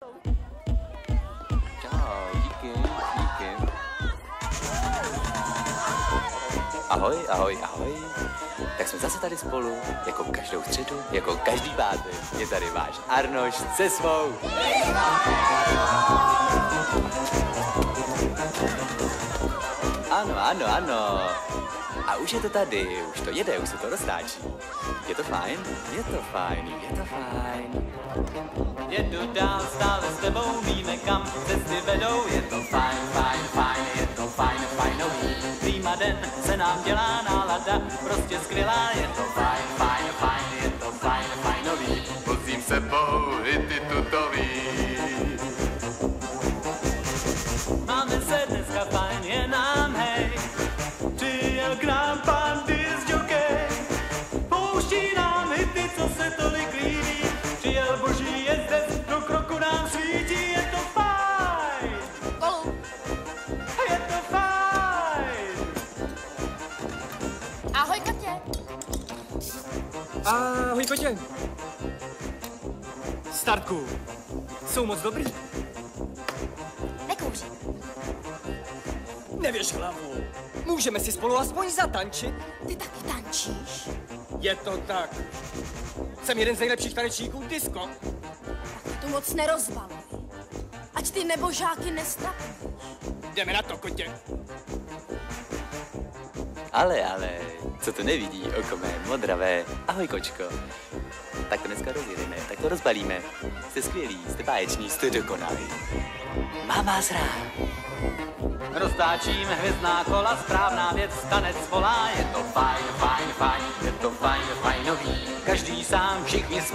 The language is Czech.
Čau, díky. Ahoj. Tak jsme zase tady spolu, jako každou středu, jako každý pátek. Je tady váš Arnoš se svou. Ano. A už je to tady, už to jede, už se to roztáčí. Je to fajn? Jedu dál, stále s tebou, víme kam cesty vedou. Je to fajn, je to fajnový. Prýma den se nám dělá nálada, prostě skvělá. Je to fajn, je to fajnový. Vozím sebou i ty tutový. Máme se dneska fajn, je nám hej. Přijel k nám pan discjockey, pouští nám hity, co se tolik líbí. Přijel boží jezdec, do kroku nám svítí. Je to fajn. Je to fajn. Ahoj, Katě. Ahoj, Kotě. Startku, jsou moc dobrý. Nekouří. Nevěš hlavu. Můžeme si spolu aspoň zatančit. Ty taky tančíš? Je to tak. Jsem jeden z nejlepších tanečníků disco. Tak to moc nerozbaluj. Ať ty nebožáky nestrapníš. Jdeme na to, Kotě. Ale, co to nevidí oko mé modravé. Ahoj, kočko. Tak to dneska rozjedeme, tak to rozbalíme. Jste skvělí, jste báječní, jste dokonalí. Mám vás rád. Roztáčíme hvězdná kola, správná věc, tanec volá. Je to fajn, je to fajnový. Každý sám, všichni spolu.